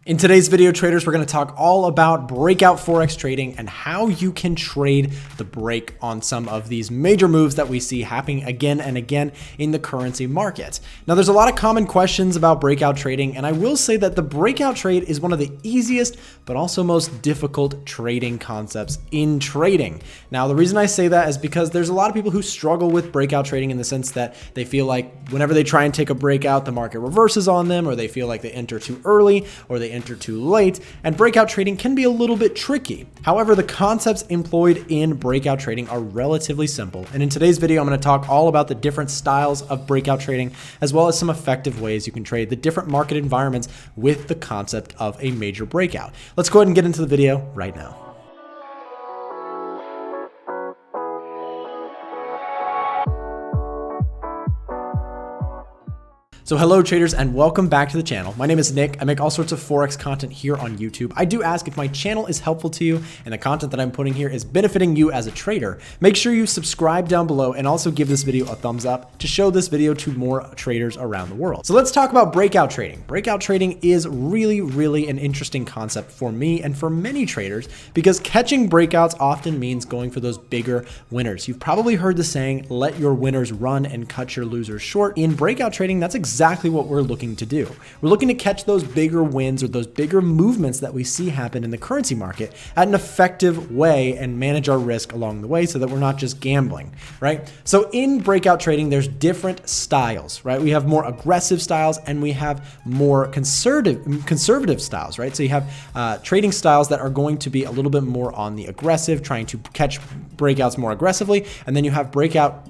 In today's video, traders, we're going to talk all about breakout Forex trading and how you can trade the break on some of these major moves that we see happening again and again in the currency market. Now, there's a lot of common questions about breakout trading, and I will say that the breakout trade is one of the easiest but also most difficult trading concepts in trading. Now, the reason I say that is because there's a lot of people who struggle with breakout trading in the sense that they feel like whenever they try and take a breakout, the market reverses on them, or they feel like they enter too early, or they enter too late, and breakout trading can be a little bit tricky. However, the concepts employed in breakout trading are relatively simple, and in today's video I'm going to talk all about the different styles of breakout trading as well as some effective ways you can trade the different market environments with the concept of a major breakout. Let's go ahead and get into the video right now. So hello traders and welcome back to the channel. My name is Nick. I make all sorts of Forex content here on YouTube. I do ask if my channel is helpful to you and the content that I'm putting here is benefiting you as a trader. Make sure you subscribe down below and also give this video a thumbs up to show this video to more traders around the world. So let's talk about breakout trading. Breakout trading is really an interesting concept for me and for many traders because catching breakouts often means going for those bigger winners. You've probably heard the saying, let your winners run and cut your losers short. In breakout trading, that's exactly what we're looking to do. We're looking to catch those bigger wins or those bigger movements that we see happen in the currency market at an effective way and manage our risk along the way so that we're not just gambling, right? So in breakout trading, there's different styles, right? We have more aggressive styles and we have more conservative styles, right? So you have trading styles that are going to be a little bit more on the aggressive, trying to catch breakouts more aggressively, and then you have breakout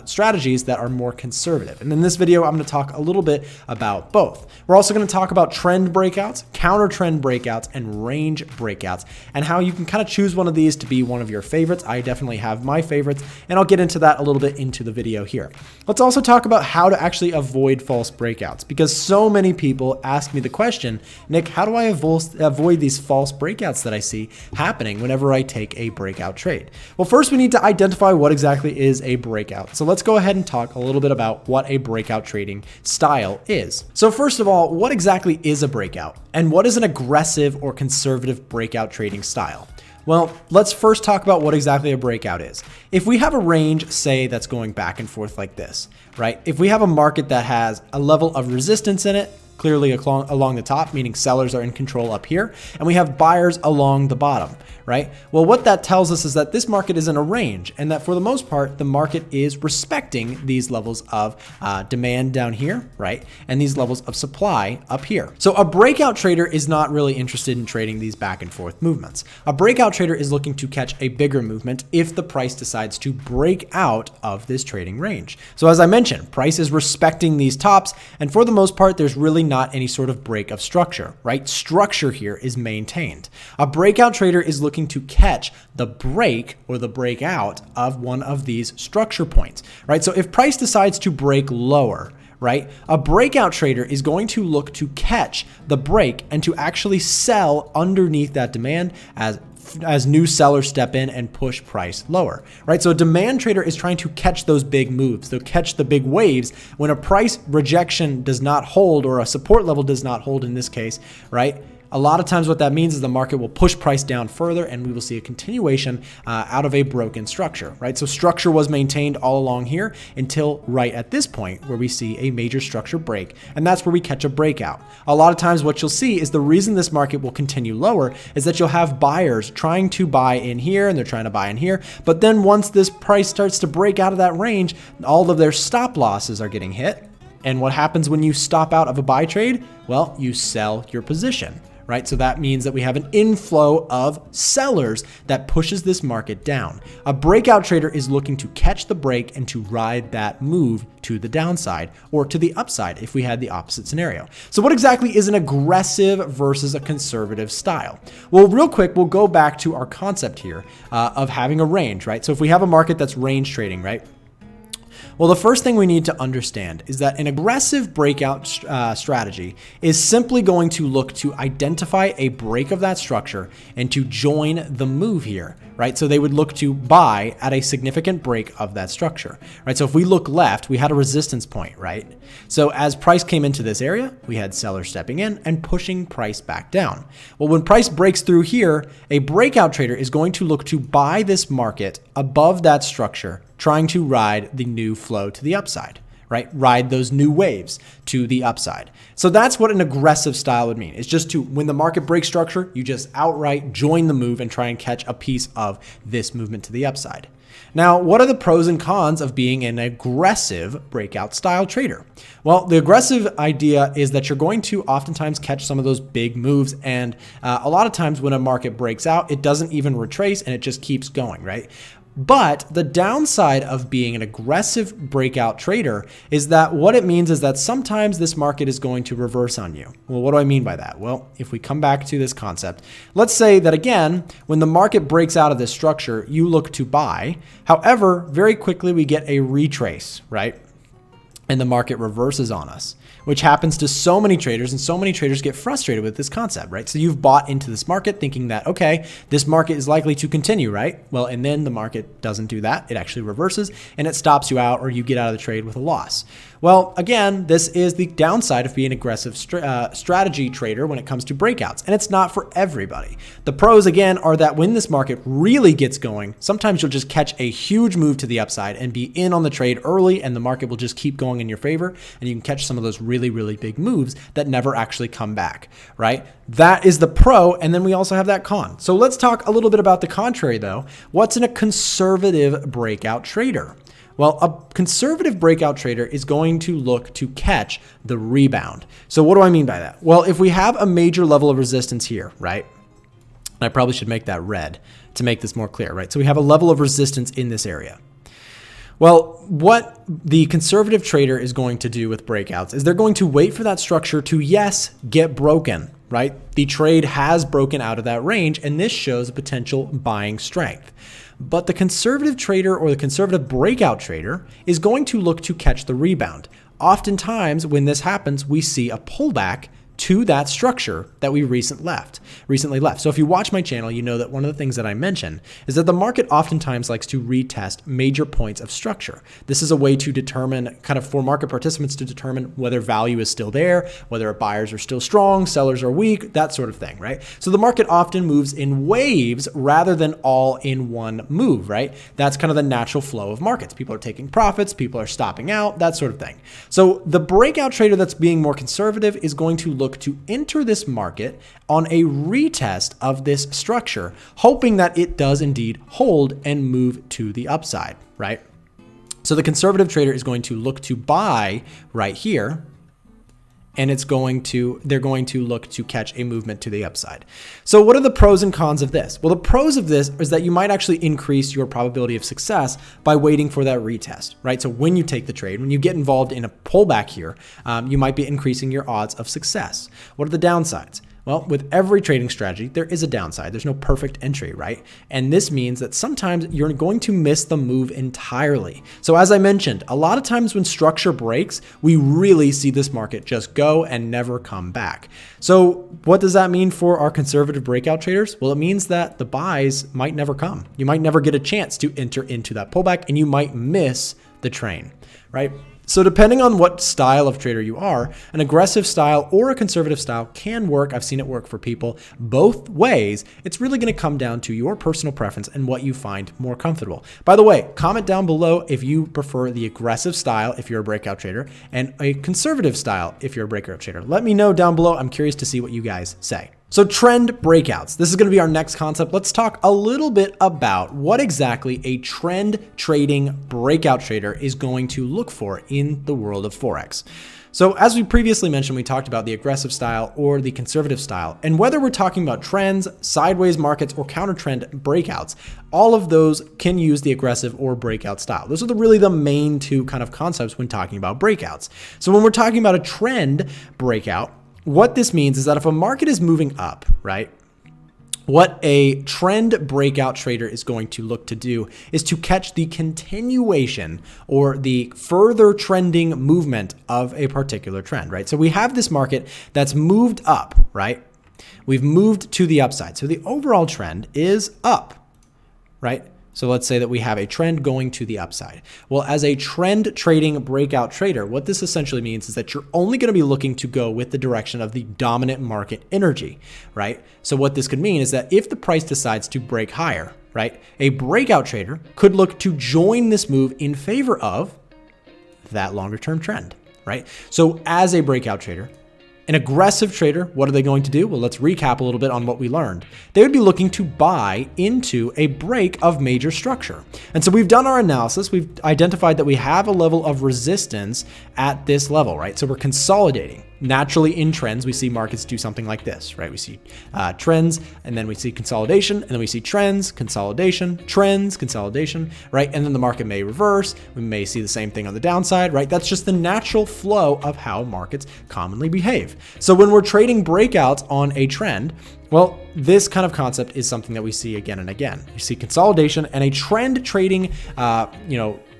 strategies that are more conservative. And in this video, I'm going to talk a little bit about both. We're also going to talk about trend breakouts, counter trend breakouts, and range breakouts, and how you can kind of choose one of these to be one of your favorites. I definitely have my favorites, and I'll get into that a little bit into the video here. Let's also talk about how to actually avoid false breakouts, because so many people ask me the question, Nick, how do I avoid these false breakouts that I see happening whenever I take a breakout trade? Well, first we need to identify what exactly is a breakout. So let's go ahead and talk a little bit about what a breakout trading style is. So first of all, what exactly is a breakout? And what is an aggressive or conservative breakout trading style? Well, let's first talk about what exactly a breakout is. If we have a range, say, that's going back and forth like this, right? If we have a market that has a level of resistance in it, clearly along the top, meaning sellers are in control up here, and we have buyers along the bottom, right? Well, what that tells us is that this market is in a range and that for the most part, the market is respecting these levels of demand down here, right? And these levels of supply up here. So a breakout trader is not really interested in trading these back and forth movements. A breakout trader is looking to catch a bigger movement if the price decides to break out of this trading range. So as I mentioned, price is respecting these tops, and for the most part, there's really not any sort of break of structure, right? Structure here is maintained. A breakout trader is looking to catch the break or the breakout of one of these structure points, right? So if price decides to break lower, right, a breakout trader is going to look to catch the break and to actually sell underneath that demand as new sellers step in and push price lower, right? So a demand trader is trying to catch those big moves. They'll catch the big waves when a price rejection does not hold or a support level does not hold in this case, right? A lot of times what that means is the market will push price down further and we will see a continuation out of a broken structure, right? So structure was maintained all along here until right at this point where we see a major structure break, and that's where we catch a breakout. A lot of times what you'll see is the reason this market will continue lower is that you'll have buyers trying to buy in here and they're trying to buy in here, but then once this price starts to break out of that range, all of their stop losses are getting hit. And what happens when you stop out of a buy trade? Well, you sell your position, right? So that means that we have an inflow of sellers that pushes this market down. A breakout trader is looking to catch the break and to ride that move to the downside or to the upside if we had the opposite scenario. So what exactly is an aggressive versus a conservative style? Well, real quick, we'll go back to our concept here of having a range, right? So if we have a market that's range trading, right? Well, the first thing we need to understand is that an aggressive breakout strategy is simply going to look to identify a break of that structure and to join the move here, right? So they would look to buy at a significant break of that structure, right? So if we look left, we had a resistance point, right? So as price came into this area, we had sellers stepping in and pushing price back down. Well, when price breaks through here, a breakout trader is going to look to buy this market above that structure, trying to ride the new flow to the upside, right? Ride those new waves to the upside. So that's what an aggressive style would mean. It's just to, when the market breaks structure, you just outright join the move and try and catch a piece of this movement to the upside. Now, what are the pros and cons of being an aggressive breakout style trader? Well, the aggressive idea is that you're going to oftentimes catch some of those big moves. And a lot of times when a market breaks out, it doesn't even retrace and it just keeps going, right? But the downside of being an aggressive breakout trader is that what it means is that sometimes this market is going to reverse on you. Well, what do I mean by that? Well, if we come back to this concept, let's say that again, when the market breaks out of this structure, you look to buy. However, very quickly we get a retrace, right? And the market reverses on us, which happens to so many traders, and so many traders get frustrated with this concept, right? So you've bought into this market thinking that, okay, this market is likely to continue, right? Well, and then the market doesn't do that. It actually reverses and it stops you out, or you get out of the trade with a loss. Well, again, this is the downside of being an aggressive strategy trader when it comes to breakouts, and it's not for everybody. The pros, again, are that when this market really gets going, sometimes you'll just catch a huge move to the upside and be in on the trade early, and the market will just keep going in your favor, and you can catch some of those really, really big moves that never actually come back, right? That is the pro, and then we also have that con. So let's talk a little bit about the contrary, though. What's in a conservative breakout trader? Well, a conservative breakout trader is going to look to catch the rebound. So what do I mean by that? Well, if we have a major level of resistance here, right? I probably should make that red to make this more clear, right? So we have a level of resistance in this area. Well, what the conservative trader is going to do with breakouts is they're going to wait for that structure to, yes, get broken, right? The trade has broken out of that range, and this shows a potential buying strength. But the conservative trader or the conservative breakout trader is going to look to catch the rebound. Oftentimes, when this happens, we see a pullback to that structure that we recently left. So if you watch my channel, you know that one of the things that I mention is that the market oftentimes likes to retest major points of structure. This is a way to determine, kind of for market participants to determine whether value is still there, whether buyers are still strong, sellers are weak, that sort of thing, right? So the market often moves in waves rather than all in one move, right? That's kind of the natural flow of markets. People are taking profits, people are stopping out, that sort of thing. So the breakout trader that's being more conservative is going to look to enter this market on a retest of this structure, hoping that it does indeed hold and move to the upside, right? So the conservative trader is going to look to buy right here, and they're going to look to catch a movement to the upside. So what are the pros and cons of this? Well, the pros of this is that you might actually increase your probability of success by waiting for that retest, right? So when you take the trade, when you get involved in a pullback here, you might be increasing your odds of success. What are the downsides? Well, with every trading strategy, there is a downside. There's no perfect entry, right? And this means that sometimes you're going to miss the move entirely. So as I mentioned, a lot of times when structure breaks, we really see this market just go and never come back. So what does that mean for our conservative breakout traders? Well, it means that the buys might never come. You might never get a chance to enter into that pullback, and you might miss the train, right? So depending on what style of trader you are, an aggressive style or a conservative style can work. I've seen it work for people both ways. It's really going to come down to your personal preference and what you find more comfortable. By the way, comment down below if you prefer the aggressive style if you're a breakout trader and a conservative style if you're a breakout trader. Let me know down below. I'm curious to see what you guys say. So trend breakouts. This is going to be our next concept. Let's talk a little bit about what exactly a trend trading breakout trader is going to look for in the world of Forex. So as we previously mentioned, we talked about the aggressive style or the conservative style. And whether we're talking about trends, sideways markets, or counter trend breakouts, all of those can use the aggressive or breakout style. Those are really the main two kind of concepts when talking about breakouts. So when we're talking about a trend breakout, what this means is that if a market is moving up, right? What a trend breakout trader is going to look to do is to catch the continuation or the further trending movement of a particular trend, right? So we have this market that's moved up, right? We've moved to the upside. So the overall trend is up, right? So let's say that we have a trend going to the upside. Well, as a trend trading breakout trader, what this essentially means is that you're only going to be looking to go with the direction of the dominant market energy, right? So what this could mean is that if the price decides to break higher, right, a breakout trader could look to join this move in favor of that longer term trend, right? So as a breakout trader, an aggressive trader, what are they going to do? Well, let's recap a little bit on what we learned. They would be looking to buy into a break of major structure. And so we've done our analysis. We've identified that we have a level of resistance at this level, right? So we're consolidating. Naturally, in trends, we see markets do something like this, right? We see trends, and then we see consolidation, and then we see trends, consolidation, right? And then the market may reverse. We may see the same thing on the downside, right? That's just the natural flow of how markets commonly behave. So when we're trading breakouts on a trend, well, this kind of concept is something that we see again and again. You see consolidation, and a trend trading,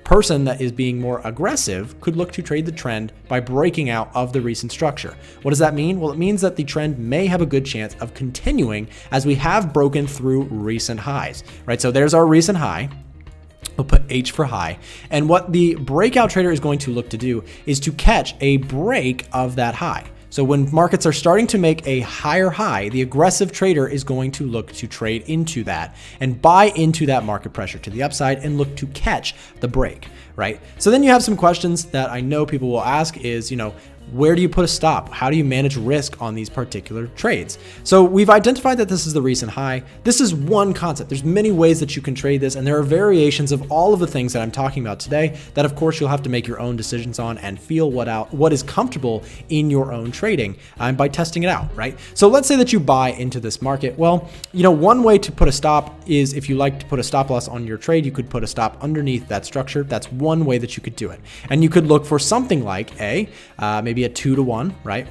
person that is being more aggressive could look to trade the trend by breaking out of the recent structure. What does that mean? Well, it means that the trend may have a good chance of continuing as we have broken through recent highs, right? So there's our recent high. We'll put H for high. And what the breakout trader is going to look to do is to catch a break of that high. So when markets are starting to make a higher high, the aggressive trader is going to look to trade into that and buy into that market pressure to the upside and look to catch the break, right? So then you have some questions that I know people will ask is, where do you put a stop? How do you manage risk on these particular trades? So we've identified that this is the recent high. This is one concept. There's many ways that you can trade this, and there are variations of all of the things that I'm talking about today that of course you'll have to make your own decisions on and feel what is comfortable in your own trading by testing it out, right? So let's say that you buy into this market. Well, one way to put a stop is if you like to put a stop loss on your trade, you could put a stop underneath that structure. That's one way that you could do it. And you could look for something like maybe a 2-to-1, right?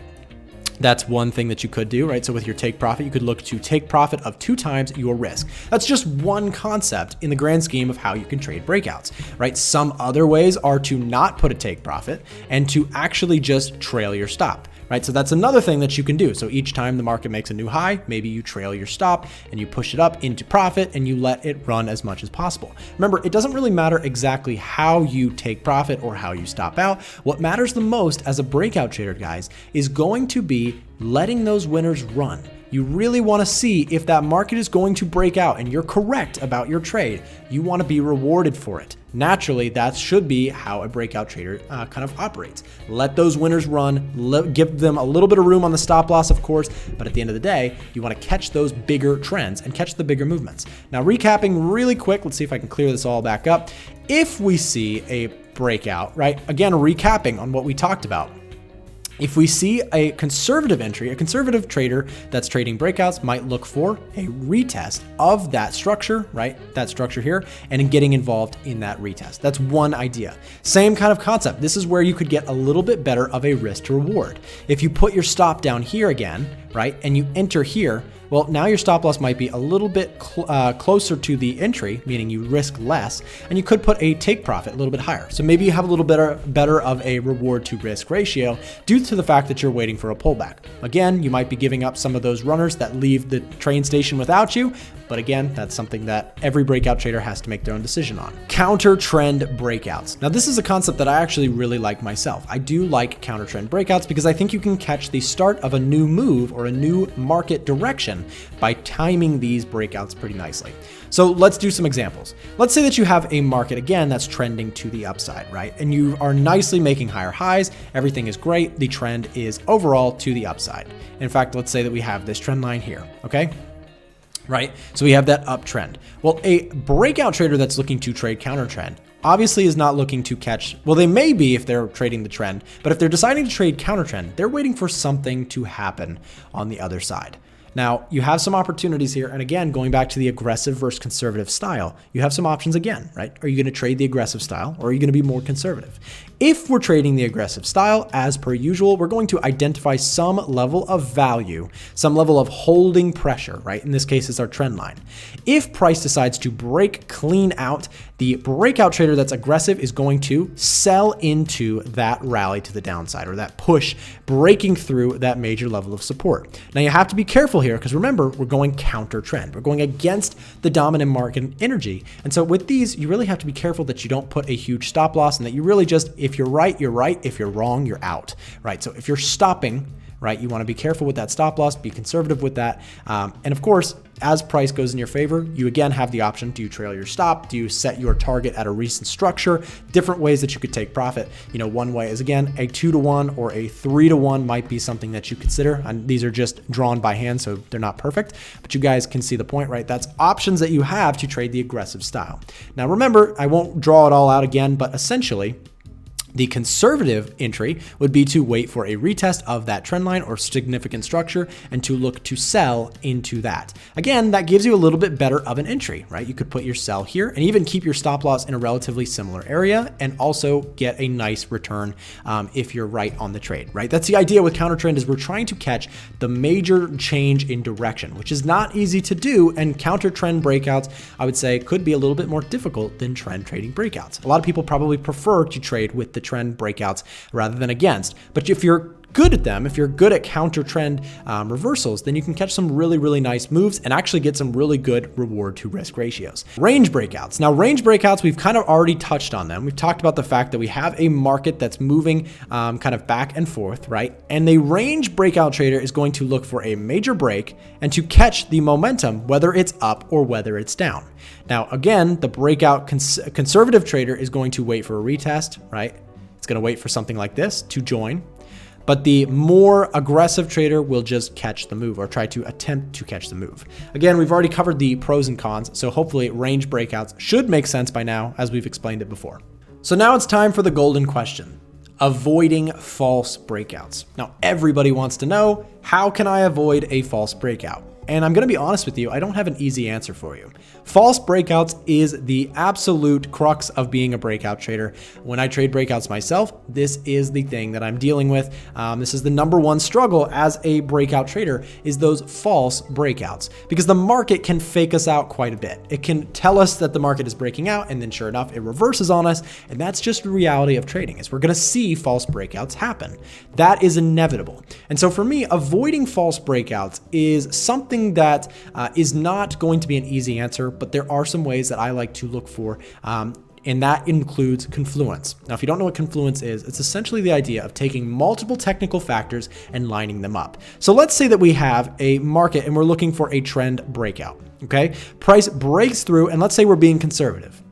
That's one thing that you could do, right? So with your take profit, you could look to take profit of 2 times your risk. That's just one concept in the grand scheme of how you can trade breakouts, right? Some other ways are to not put a take profit and to actually just trail your stop, right? So that's another thing that you can do. So each time the market makes a new high, maybe you trail your stop and you push it up into profit and you let it run as much as possible. Remember, it doesn't really matter exactly how you take profit or how you stop out. What matters the most as a breakout trader, guys, is going to be letting those winners run. You really want to see if that market is going to break out and you're correct about your trade. You want to be rewarded for it. Naturally, that should be how a breakout trader kind of operates. Let those winners run, give them a little bit of room on the stop loss, of course, but at the end of the day, you want to catch those bigger trends and catch the bigger movements. Now, recapping really quick, let's see if I can clear this all back up. If we see a breakout, right, again, recapping on what we talked about. If we see a conservative entry, a conservative trader that's trading breakouts might look for a retest of that structure, right? That structure here, and getting involved in that retest. That's one idea. Same kind of concept. This is where you could get a little bit better of a risk to reward. If you put your stop down here again, right, and you enter here, well, now your stop loss might be a little bit closer to the entry, meaning you risk less, and you could put a take profit a little bit higher. So maybe you have a little better of a reward to risk ratio due to the fact that you're waiting for a pullback. Again, you might be giving up some of those runners that leave the train station without you, but again, that's something that every breakout trader has to make their own decision on. Counter trend breakouts. Now, this is a concept that I actually really like myself. I do like counter trend breakouts because I think you can catch the start of a new move or a new market direction by timing these breakouts pretty nicely. So let's do some examples. Let's say that you have a market, again, that's trending to the upside, right? And you are nicely making higher highs. Everything is great. The trend is overall to the upside. In fact, let's say that we have this trend line here, okay? Right? So we have that uptrend. Well, a breakout trader that's looking to trade counter trend obviously is not looking to catch, well, they may be if they're trading the trend, but if they're deciding to trade counter trend, they're waiting for something to happen on the other side. Now, you have some opportunities here. And again, going back to the aggressive versus conservative style, you have some options again, right? Are you going to trade the aggressive style or are you going to be more conservative? If we're trading the aggressive style, as per usual, we're going to identify some level of value, some level of holding pressure, right? In this case, it's our trend line. If price decides to break clean out, the breakout trader that's aggressive is going to sell into that rally to the downside or that push breaking through that major level of support. Now, you have to be careful here because remember, we're going counter trend. We're going against the dominant market energy. And so with these, you really have to be careful that you don't put a huge stop loss and that you really just, if you're right, you're right. If you're wrong, you're out, right? So if you're stopping, right, you want to be careful with that stop loss, be conservative with that. And of course, as price goes in your favor, you again have the option. Do you trail your stop? Do you set your target at a recent structure? Different ways that you could take profit. You know, one way is again, a 2-to-1 or a 3-to-1 might be something that you consider. And these are just drawn by hand, so they're not perfect, but you guys can see the point, right? That's options that you have to trade the aggressive style. Now, remember, I won't draw it all out again, but essentially, the conservative entry would be to wait for a retest of that trend line or significant structure and to look to sell into that. Again, that gives you a little bit better of an entry, right? You could put your sell here and even keep your stop loss in a relatively similar area and also get a nice return if you're right on the trade, right? That's the idea with counter trend is we're trying to catch the major change in direction, which is not easy to do. And counter trend breakouts, I would say, could be a little bit more difficult than trend trading breakouts. A lot of people probably prefer to trade with the trend breakouts rather than against. But if you're good at them, if you're good at counter trend reversals, then you can catch some really, really nice moves and actually get some really good reward to risk ratios. Range breakouts. Now, range breakouts, we've kind of already touched on them. We've talked about the fact that we have a market that's moving kind of back and forth, right? And the range breakout trader is going to look for a major break and to catch the momentum, whether it's up or whether it's down. Now, again, the breakout conservative trader is going to wait for a retest, right? It's going to wait for something like this to join. But the more aggressive trader will just catch the move or try to attempt to catch the move. Again, we've already covered the pros and cons, so hopefully range breakouts should make sense by now as we've explained it before. So now it's time for the golden question, avoiding false breakouts. Now, everybody wants to know, how can I avoid a false breakout? And I'm going to be honest with you, I don't have an easy answer for you. False breakouts is the absolute crux of being a breakout trader. When I trade breakouts myself, this is the thing that I'm dealing with. This is the number one struggle as a breakout trader is those false breakouts because the market can fake us out quite a bit. It can tell us that the market is breaking out and then sure enough, it reverses on us. And that's just the reality of trading is we're going to see false breakouts happen. That is inevitable. And so for me, avoiding false breakouts is something that is not going to be an easy answer, but there are some ways that I like to look for, and that includes confluence. Now, if you don't know what confluence is, it's essentially the idea of taking multiple technical factors and lining them up. So let's say that we have a market and we're looking for a trend breakout, okay? Price breaks through, and let's say we're being conservative.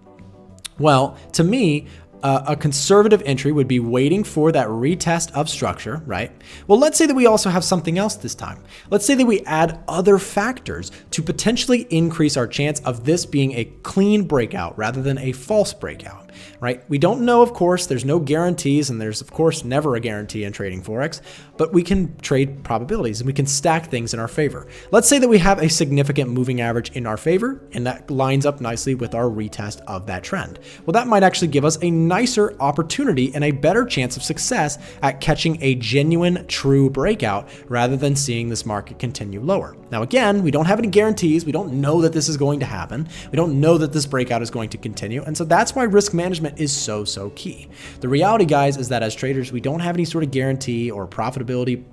Well, to me, a conservative entry would be waiting for that retest of structure, right? Well, let's say that we also have something else this time. Let's say that we add other factors to potentially increase our chance of this being a clean breakout rather than a false breakout, right? We don't know, of course, there's no guarantees and there's of course never a guarantee in trading Forex, but we can trade probabilities and we can stack things in our favor. Let's say that we have a significant moving average in our favor and that lines up nicely with our retest of that trend. Well, that might actually give us a nicer opportunity and a better chance of success at catching a genuine true breakout rather than seeing this market continue lower. Now, again, we don't have any guarantees. We don't know that this is going to happen. We don't know that this breakout is going to continue. And so that's why risk management is so key. The reality, guys, is that as traders, we don't have any sort of guarantee or profitability,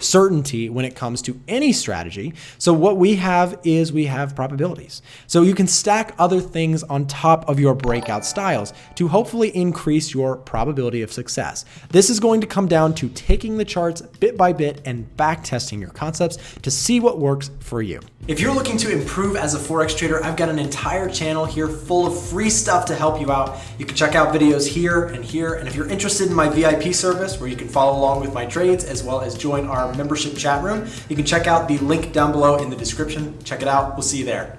certainty when it comes to any strategy. So what we have is we have probabilities. So you can stack other things on top of your breakout styles to hopefully increase your probability of success. This is going to come down to taking the charts bit by bit and back testing your concepts to see what works for you. If you're looking to improve as a Forex trader, I've got an entire channel here full of free stuff to help you out. You can check out videos here. And if you're interested in my VIP service where you can follow along with my trades as well as join our membership chat room, you can check out the link down below in the description. Check it out. We'll see you there.